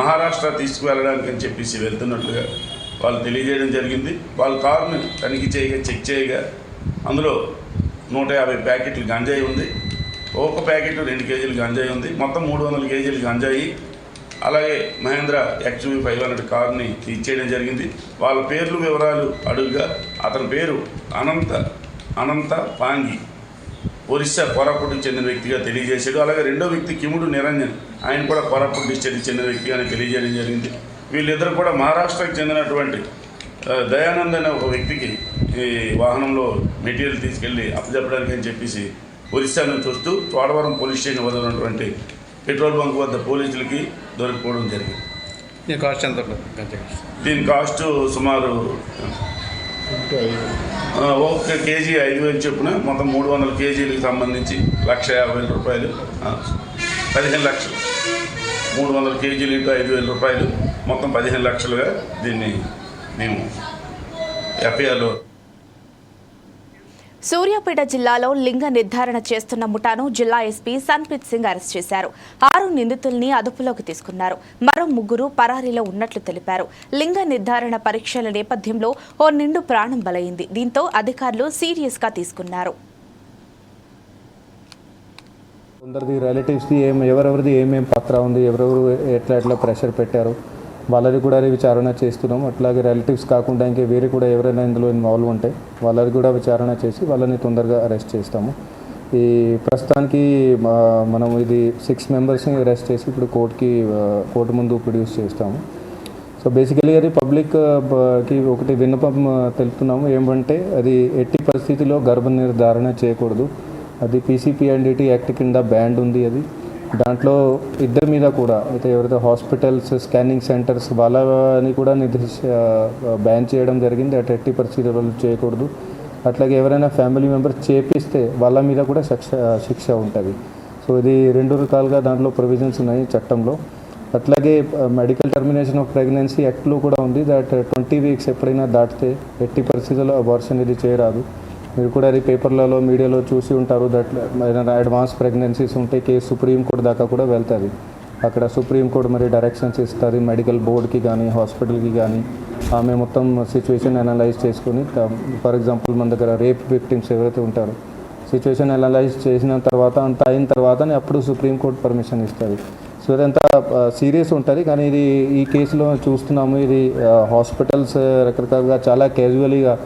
మహారాష్ట్ర తీసుకువెళ్ళడానికి అని చెప్పేసి వెళ్తున్నట్లుగా వాళ్ళు తెలియజేయడం జరిగింది. వాళ్ళ కారుని తనిఖీ చెక్ చేయగా అందులో 150 ప్యాకెట్లు గంజాయి ఉంది. ఒక ప్యాకెట్ 2 కేజీలు గంజాయి ఉంది. మొత్తం 300 కేజీలు గంజాయి, అలాగే మహేంద్ర XUV 500 కారుని ఇచ్చేయడం జరిగింది. వాళ్ళ పేర్లు వివరాలు అడుగుగా అతని పేరు అనంత పాంగి, ఒరిస్సా కోరాపుట్కి చెందిన వ్యక్తిగా తెలియజేశాడు. అలాగే రెండో వ్యక్తి కిముడు నిరంజన్, ఆయన కూడా కోరాపుట్ డిస్ట్రిక్ట్కి చెందిన వ్యక్తిగా తెలియజేయడం జరిగింది. వీళ్ళిద్దరు కూడా మహారాష్ట్రకు చెందినటువంటి దయానంద్ అనే ఒక వ్యక్తికి ఈ వాహనంలో మెటీరియల్ తీసుకెళ్ళి అప్పచెప్పడానికి అని చెప్పేసి ఒరిస్సా నుంచి వస్తూ చోడవరం పోలీస్ స్టేషన్ వద్ద ఉన్నటువంటి పెట్రోల్ బంక్ వద్ద పోలీసులకి దొరికిపోవడం జరిగింది. దీని కాస్ట్ సుమారు 1 కేజీ 5,000 చొప్పున మొత్తం 300 కేజీలకు సంబంధించి 1,50,000 రూపాయలు, 15 లక్షలు. 300 కేజీలు ఇంటూ 5,000 రూపాయలు, మొత్తం 15 లక్షలుగా దీన్ని మేము ఎఫ్ఐఆర్లో. సూర్యాపేట జిల్లాలో లింగ నిర్ధారణ చేస్తున్న ముఠాను జిల్లా ఎస్పీ సన్ప్రీత్ సింగ్ అరెస్ట్ చేశారు. 6 నిందితుల్ని అదుపులోకి తీసుకున్నారు. మరో 3 పరారీలో ఉన్నట్లు తెలిపారు. లింగ నిర్ధారణ పరీక్షల నేపథ్యంలో ఓ నిండు ప్రాణం బలైంది. దీంతో అధికారులు సీరియస్ గా తీసుకున్నారు. కొందరిది రిలేటివ్స్ది ఎవరెవరిది ఏమేం పత్ర ఉంది, ఎవరెవరు ఎట్లా ప్రెషర్ పెట్టారు, వాళ్ళది కూడా విచారణ చేస్తున్నాం. అట్లాగే రిలేటివ్స్ కాకుండా ఇంకా వేరే కూడా ఎవరైనా ఇందులో ఇన్వాల్వ్ ఉంటే వాళ్ళది కూడా విచారణ చేసి వాళ్ళని తొందరగా అరెస్ట్ చేస్తాము. ఈ ప్రస్తుతానికి మనం ఇది 6 మెంబర్స్ని అరెస్ట్ చేసి ఇప్పుడు కోర్టు ముందు ప్రొడ్యూస్ చేస్తాము. సో బేసికలీ అది పబ్లిక్కి ఒకటి విన్నపం తెలుపుతున్నాము. ఏమంటే అది ఎట్టి పరిస్థితిలో గర్భ నిర్ధారణ చేయకూడదు. అది PCPNDT యాక్ట్ కింద బ్యాండ్ ఉంది. అది దాంట్లో ఇద్దరి మీద కూడా అయితే ఎవరైతే హాస్పిటల్స్, స్కానింగ్ సెంటర్స్ వాళ్ళని కూడా బ్యాన్ చేయడం జరిగింది. అటు ఎట్టి పరిస్థితుల్లో చేయకూడదు. అట్లాగే ఎవరైనా ఫ్యామిలీ మెంబర్స్ చేపిస్తే వాళ్ళ మీద కూడా శిక్ష ఉంటుంది. సో ఇది 2 రకాలుగా దాంట్లో ప్రొవిజన్స్ ఉన్నాయి చట్టంలో. అట్లాగే మెడికల్ టర్మినేషన్ ఆఫ్ ప్రెగ్నెన్సీ యాక్ట్లో కూడా ఉంది. దట్ 20 వీక్స్ ఎప్పుడైనా దాటితే ఎట్టి పరిస్థితుల్లో అబార్షన్ ఇది చేయరాదు. మీరు కూడా అది పేపర్లలో మీడియాలో చూసి ఉంటారు. దట్ ఏదైనా అడ్వాన్స్ ప్రెగ్నెన్సీస్ ఉంటే కేసు సుప్రీంకోర్టు దాకా కూడా వెళ్తుంది. అక్కడ సుప్రీంకోర్టు మరి డైరెక్షన్స్ ఇస్తుంది మెడికల్ బోర్డ్కి కానీ హాస్పిటల్కి కానీ. ఆమె మొత్తం సిచ్యువేషన్ అనలైజ్ చేసుకొని, ఫర్ ఎగ్జాంపుల్ మన దగ్గర రేప్ విక్టిమ్స్ ఎవరైతే ఉంటారో సిచ్యువేషన్ అనలైజ్ చేసిన తర్వాత అంత అయిన తర్వాతనే అప్పుడు సుప్రీంకోర్టు పర్మిషన్ ఇస్తుంది. సో ఇదంతా సీరియస్ ఉంటుంది. కానీ ఇది ఈ కేసులో చూస్తున్నాము, ఇది హాస్పిటల్స్ రకరకాలుగా చాలా క్యాజువల్గా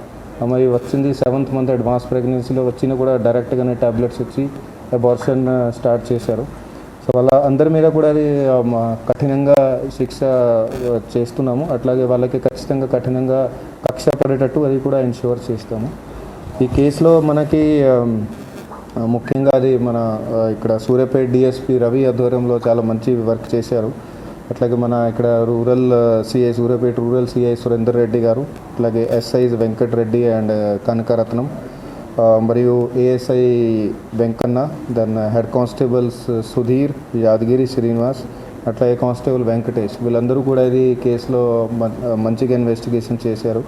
మరి వచ్చింది 7th మంత్ అడ్వాన్స్ ప్రెగ్నెన్సీలో వచ్చినా కూడా డైరెక్ట్గానే టాబ్లెట్స్ ఇచ్చి అబార్షన్ స్టార్ట్ చేశారు. సో వాళ్ళ అందరి మీద కూడా అది కఠినంగా శిక్ష చేస్తున్నాము. అట్లాగే వాళ్ళకి ఖచ్చితంగా కఠినంగా కక్ష పడేటట్టు అది కూడా ఇన్ష్యూర్ చేస్తాము. ఈ కేసులో మనకి ముఖ్యంగా అది మన ఇక్కడ సూర్యాపేట DSP రవి ఆధ్వర్యంలో చాలా మంచి వర్క్ చేశారు. అట్లాగే మన ఇక్కడ rural CI Suryapet rural CI Surender Reddy గారు, అట్లాగే SIs వెంకట్ రెడ్డి అండ్ కనకరత్నం, మరియు ASI Venkanna, then head constables Sudheer, Yadagiri Srinivas, అట్లాగే కానిస్టేబుల్ వెంకటేష్, వీళ్ళందరూ కూడా ఇది కేసులో మంచిగా ఇన్వెస్టిగేషన్ చేశారు.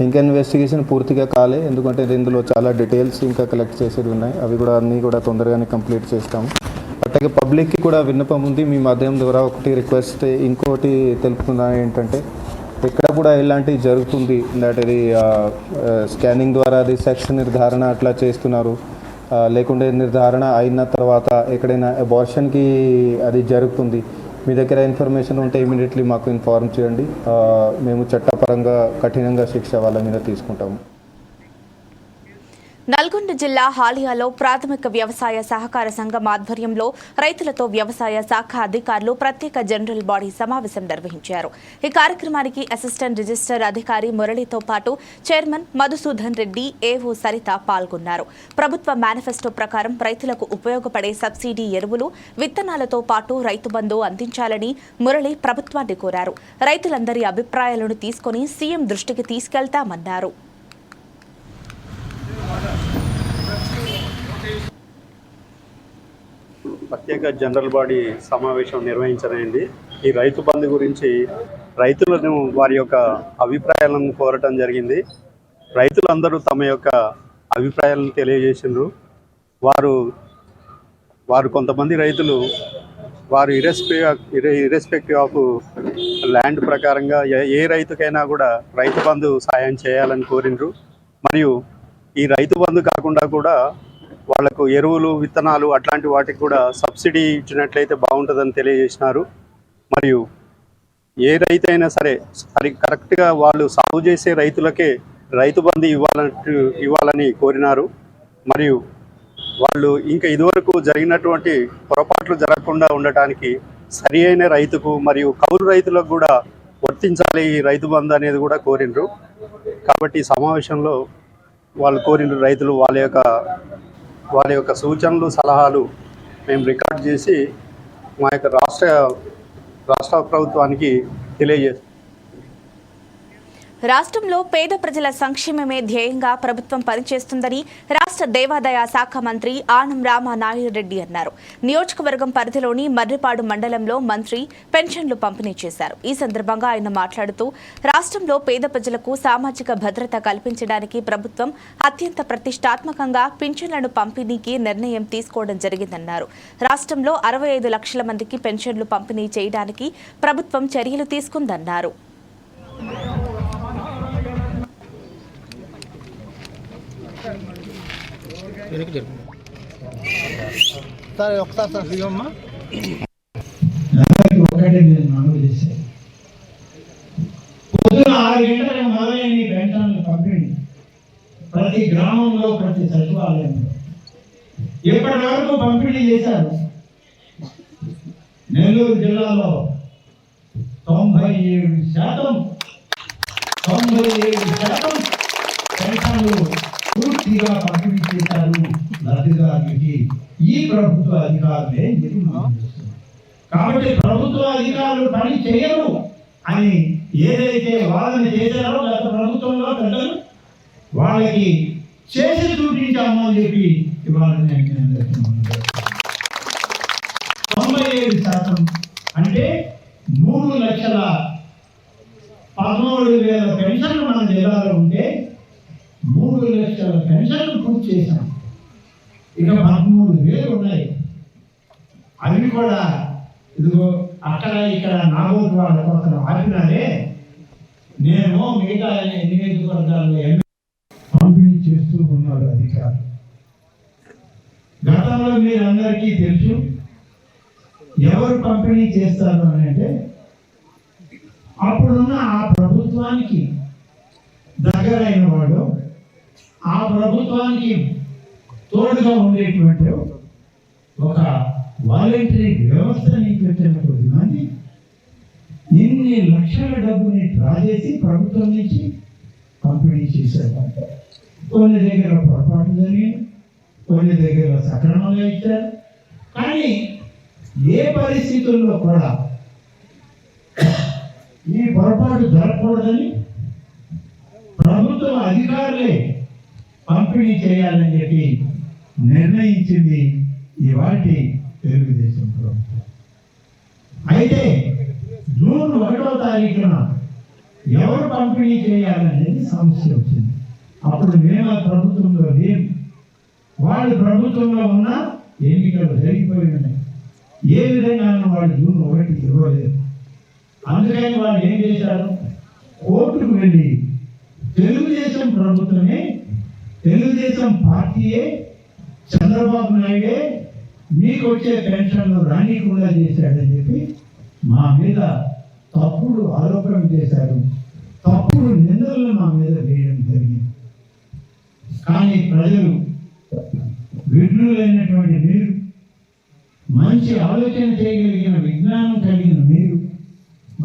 ఇంకా ఇన్వెస్టిగేషన్ పూర్తిగా కాలే, ఎందుకంటే ఇందులో చాలా డీటెయిల్స్ ఇంకా కలెక్ట్ చేసేది ఉన్నాయి. అవి కూడా అన్నీ కూడా తొందరగానే కంప్లీట్ చేస్తాము. అట్లాగే పబ్లిక్కి కూడా విన్నపం ఉంది. మీ మాధ్యమం ద్వారా ఒకటి రిక్వెస్ట్, ఇంకోటి తెలుపుతున్నా ఏంటంటే ఎక్కడ కూడా ఇలాంటివి జరుగుతుంది. దట్ ఇది స్కానింగ్ ద్వారా అది సెక్స్ నిర్ధారణ అట్లా చేస్తున్నారు, లేకుంటే నిర్ధారణ అయిన తర్వాత ఎక్కడైనా అబార్షన్కి అది జరుగుతుంది. మీ దగ్గర ఇన్ఫర్మేషన్ ఉంటే ఇమీడియట్లీ మాకు ఇన్ఫార్మ్ చేయండి. మేము చట్టపరంగా కఠినంగా శిక్ష వాళ్ళ మీద తీసుకుంటాము. నల్గొండ జిల్లా హాలియాలో ప్రాథమిక వ్యవసాయ సహకార సంఘం ఆధ్వర్యంలో రైతులతో వ్యవసాయ శాఖ అధికారులు ప్రత్యేక జనరల్ బాడీ సమావేశం నిర్వహించారు. ఈ కార్యక్రమానికి అసిస్టెంట్ రిజిస్టర్ అధికారి మురళితో పాటు చైర్మన్ మధుసూదన్ రెడ్డి, ఏవో సరిత పాల్గొన్నారు. ప్రభుత్వ మేనిఫెస్టో ప్రకారం రైతులకు ఉపయోగపడే సబ్సిడీ ఎరువులు, విత్తనాలతో పాటు రైతు బంధు అందించాలని మురళి ప్రభుత్వాన్ని కోరారు. రైతులందరి అభిప్రాయాలను తీసుకుని సీఎం దృష్టికి తీసుకెళ్తామన్నారు. ప్రత్యేక జనరల్ బాడీ సమావేశం నిర్వహించమైంది. ఈ రైతు బంధు గురించి రైతులను వారి యొక్క అభిప్రాయాలను కోరటం జరిగింది. రైతులందరూ తమ యొక్క అభిప్రాయాలను తెలియజేసిండ్రు. వారు కొంతమంది రైతులు వారు ఇర్రెస్పెక్టివ్ ఆఫ్ ల్యాండ్ ప్రకారంగా ఏ రైతుకైనా కూడా రైతు బంధు సాయం చేయాలని కోరిండ్రు. మరియు ఈ రైతు బంధు కాకుండా కూడా వాళ్లకు ఎరువులు, విత్తనాలు అట్లాంటి వాటికి కూడా సబ్సిడీ ఇచ్చినట్లయితే బాగుంటుందని తెలియజేసినారు. మరియు ఏ రైతు అయినా సరే కరెక్ట్గా వాళ్ళు సాగు చేసే రైతులకే రైతు బంధు ఇవ్వాలని కోరినారు. మరియు వాళ్ళు ఇంకా ఇదివరకు జరిగినటువంటి పొరపాట్లు జరగకుండా ఉండటానికి సరి అయిన రైతుకు మరియు కౌలు రైతులకు కూడా వర్తించాలి ఈ రైతు బంధు అనేది కూడా కోరిండ్రు. కాబట్టి ఈ సమావేశంలో వాళ్ళు కోరిన రైతులు వాళ్ళ యొక్క సూచనలు, సలహాలు మేము రికార్డ్ చేసి మా యొక్క రాష్ట్ర ప్రభుత్వానికి తెలియజేస్తాం. రాష్ట్రంలో పేద ప్రజల సంక్షేమమే ధ్యేయంగా ప్రభుత్వం పనిచేస్తుందని రాష్ట్ర దేవాదాయ శాఖ మంత్రి ఆనం రామానాయుడు అన్నారు. నియోజకవర్గం పరిధిలోని మర్రిపాడు మండలంలో మంత్రి పెన్షన్లు పంపిణీ చేశారు. ఈ సందర్భంగా ఆయన మాట్లాడుతూ రాష్ట్రంలో పేద ప్రజలకు సామాజిక భద్రత కల్పించడానికి ప్రభుత్వం అత్యంత ప్రతిష్టాత్మకంగా పింఛన్లను పంపిణీకి నిర్ణయం తీసుకోవడం జరిగిందన్నారు. రాష్ట్రంలో 65 లక్షల మందికి పెన్షన్లు పంపిణీ చేయడానికి ప్రభుత్వం చర్యలు తీసుకుందన్నారు. ఒకటి నేను మనవి చేశాను. పొద్దున 6 గంటలకు మొదలైన పెన్షన్లు పంపిణీ ప్రతి గ్రామంలో, ప్రతి సచివాలయంలో ఇప్పటి వరకు పంపిణీ చేశారు. నెల్లూరు జిల్లాలో 97% పెన్షన్లు పూర్తిగా పంపిణీ చేశారు లబ్ధిదారులకి. ఈ ప్రభుత్వ అధికారులే కాబట్టి ప్రభుత్వ అధికారులు పని చేయరు అని ఏదైతే వాదన చేశారో గత ప్రభుత్వంలో పెద్దలు వాళ్ళకి చేసి చూపించాము అని చెప్పి ఇవాళ 97% అంటే 3,13,000 పెన్షన్లు మన జిల్లాలో ఉంటే 3 లక్షల పెన్షన్లు పూర్తి చేశాం. ఇక 13,000 ఉన్నాయి. అవి కూడా ఇదిగో అక్కడ ఇక్కడ నాగోటు వాళ్ళ కోసం ఆపినారే. నేను మిగతా నియోజకవర్గాల్లో పంపిణీ చేస్తూ ఉన్నారు అధికారులు. గతంలో మీరందరికీ తెలుసు ఎవరు పంపిణీ చేస్తారు అని అంటే అప్పుడున్న ఆ ప్రభుత్వానికి దగ్గరైన వాడు, ఆ ప్రభుత్వానికి తోడుగా ఉండేటువంటి ఒక వాలంటరీ వ్యవస్థని పెట్టిన కొద్దిమంది ఇన్ని లక్షల డబ్బుని డ్రా చేసి ప్రభుత్వం నుంచి పంపిణీ చేసేవారు. కొన్ని దగ్గర పొరపాటు జరిగింది, కొన్ని దగ్గర సక్రమంగా ఇచ్చారు. కానీ ఏ పరిస్థితుల్లో కూడా ఈ పొరపాటు జరగకూడదని ప్రభుత్వ అధికారులే పంపిణీ చేయాలని చెప్పి నిర్ణయించింది ఇవాటి తెలుగుదేశం ప్రభుత్వం. అయితే జూన్ 1వ తారీఖున ఎవరు పంపిణీ చేయాలనేది సమస్య వచ్చింది. అప్పుడు మేము ఆ ప్రభుత్వంలో లేము. వాళ్ళు ప్రభుత్వంలో ఉన్న ఎన్నికలు జరిగిపోయి ఉన్నాయి. ఏ విధంగా వాళ్ళు జూన్ 1 ఇవ్వలేదు. అందుకని వాళ్ళు ఏం చేశారు, కోర్టుకు వెళ్ళి తెలుగుదేశం ప్రభుత్వమే, తెలుగుదేశం పార్టీయే, చంద్రబాబు నాయుడే మీకు వచ్చే పెన్షన్లు రానికుండా చేశాడని చెప్పి మా మీద తప్పుడు ఆరోపణలు చేశారు. తప్పుడు నిందలను మా మీద వేయడం జరిగింది. కానీ ప్రజలు విఘ్నులైనటువంటి మీరు, మంచి ఆలోచన చేయగలిగిన విజ్ఞానం కలిగిన మీరు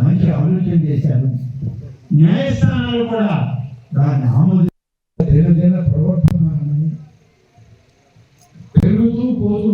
మంచి ఆలోచన చేశారు. న్యాయస్థానాలు కూడా దాన్ని ఆమోదించిన ప్రవర్తనని పెరుగుతూ పోతూ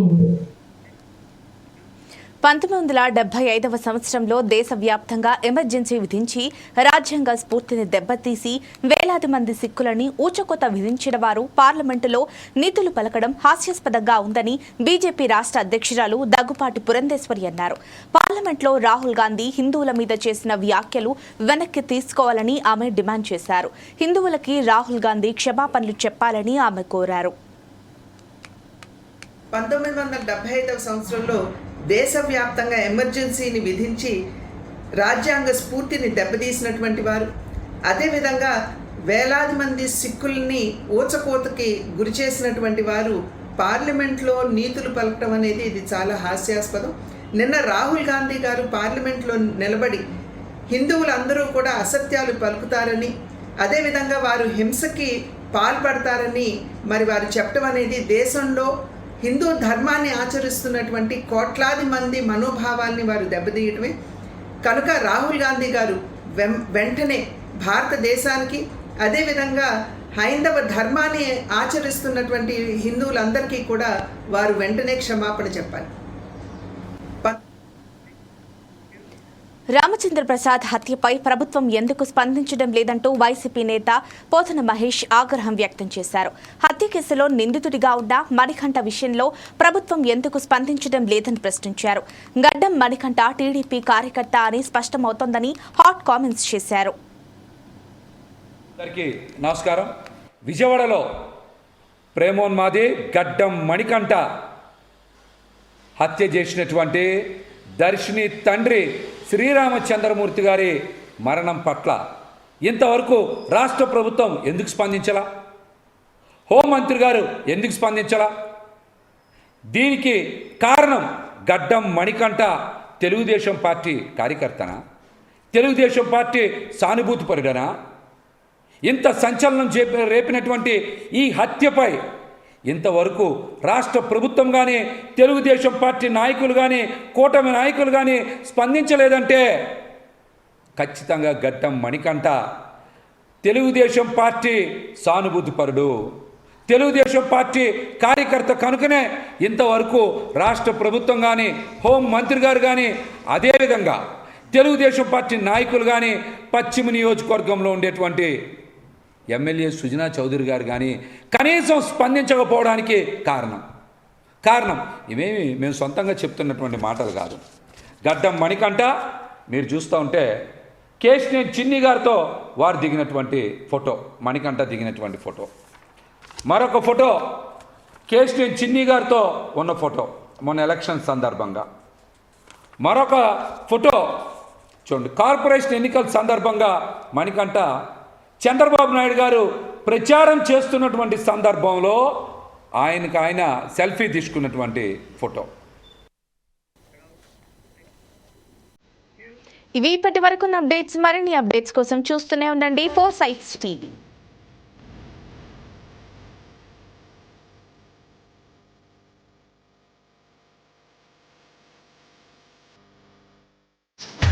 1975వ సంవత్సరంలో దేశవ్యాప్తంగా ఎమర్జెన్సీ విధించి రాజ్యాంగ స్ఫూర్తిని దెబ్బతీసి వేలాది మంది సిక్కులని ఊచకోత విధించిన వారు పార్లమెంటులో నీతులు పలకడం హాస్యాస్పదంగా ఉందని బీజేపీ రాష్ట్ర అధ్యక్షురాలు దగ్గుపాటి పురంధేశ్వరి అన్నారు. పార్లమెంట్లో రాహుల్ గాంధీ హిందువుల మీద చేసిన వ్యాఖ్యలు వెనక్కి తీసుకోవాలని ఆమె డిమాండ్ చేశారు. హిందువులకి రాహుల్ గాంధీ క్షమాపణలు చెప్పాలని ఆమె కోరారు. 1975వ సంవత్సరంలో దేశవ్యాప్తంగా ఎమర్జెన్సీని విధించి రాజ్యాంగ స్ఫూర్తిని దెబ్బతీసినటువంటి వారు, అదేవిధంగా వేలాది మంది సిక్కుల్ని ఊచకోతకి గురి చేసినటువంటి వారు పార్లమెంట్లో నీతులు పలకటం అనేది ఇది చాలా హాస్యాస్పదం. నిన్న రాహుల్ గాంధీ గారు పార్లమెంట్లో నిలబడి హిందువులందరూ కూడా అసత్యాలు పలుకుతారని, అదేవిధంగా వారు హింసకి పాల్పడతారని మరి వారు చెప్పడం అనేది దేశంలో హిందూ ధర్మాన్ని ఆచరిస్తున్నటువంటి కోట్లాది మంది మనోభావాల్ని వారు దెబ్బతీయటమే. కనుక రాహుల్ గాంధీ గారు వెంటనే భారతదేశానికి, అదేవిధంగా హైందవ ధర్మాన్ని ఆచరిస్తున్నటువంటి హిందువులందరికీ కూడా వారు వెంటనే క్షమాపణ చెప్పాలి. రామచంద్ర ప్రసాద్ హత్యపై ప్రభుత్వం ఎందుకు స్పందించడం లేదంటూ వైసీపీ నేత పోతన మహేష్ ఆగ్రహం వ్యక్తం చేశారు. హత్య కేసులో నిందితుడిగా ఉన్న మణికంఠ విషయంలో ప్రభుత్వం ఎందుకు స్పందించడం లేదని ప్రశ్నించారు. గడ్డం మణికంఠ టీడీపీ కార్యకర్త అని స్పష్టమవుతోందని హాట్ కామెంట్స్ చేశారు. నమస్కారం. విజయవాడలో ప్రేమోన్మాది గడ్డం మణికంఠ హత్య చేసినటువంటి దర్శిని తండ్రి శ్రీరామచంద్రమూర్తి గారి మరణం పట్ల ఇంతవరకు రాష్ట్ర ప్రభుత్వం ఎందుకు స్పందించాలా? హోంమంత్రి గారు ఎందుకు స్పందించాలా? దీనికి కారణం గడ్డం మణికంఠ తెలుగుదేశం పార్టీ కార్యకర్తనా? తెలుగుదేశం పార్టీ సానుభూతిపరుడనా? ఇంత సంచలనం రేపినటువంటి ఈ హత్యపై ఇంతవరకు రాష్ట్ర ప్రభుత్వం కానీ, తెలుగుదేశం పార్టీ నాయకులు కానీ, కూటమి నాయకులు కానీ స్పందించలేదంటే ఖచ్చితంగా గడ్డం మణికంఠ తెలుగుదేశం పార్టీ సానుభూతిపరుడు, తెలుగుదేశం పార్టీ కార్యకర్త కనుకనే ఇంతవరకు రాష్ట్ర ప్రభుత్వం కానీ, హోంమంత్రి గారు కానీ, అదేవిధంగా తెలుగుదేశం పార్టీ నాయకులు కానీ, పశ్చిమ నియోజకవర్గంలో ఉండేటువంటి ఎమ్మెల్యే సుజనా చౌదరి గారు కానీ కనీసం స్పందించకపోవడానికి కారణం ఇవేమి మేము సొంతంగా చెప్తున్నటువంటి మాటలు కాదు. గడ్డం మణికంఠ మీరు చూస్తూ ఉంటే కేశినేని చిన్ని గారితో వారు దిగినటువంటి ఫోటో, మణికంఠ దిగినటువంటి ఫోటో, మరొక ఫోటో కేశినేని చిన్ని గారితో ఉన్న ఫోటో మొన్న ఎలక్షన్ సందర్భంగా, మరొక ఫోటో చూడండి కార్పొరేషన్ ఎన్నికల సందర్భంగా మణికంఠ చంద్రబాబు నాయుడు గారు ప్రచారం చేస్తున్నటువంటి సందర్భంలో ఆయన సెల్ఫీ తీసుకున్నటువంటి ఫోటో. ఇవి ఇప్పటి వరకు అప్డేట్స్. మరిన్ని అప్డేట్స్ కోసం చూస్తూనే ఉండండి 4 Sides TV.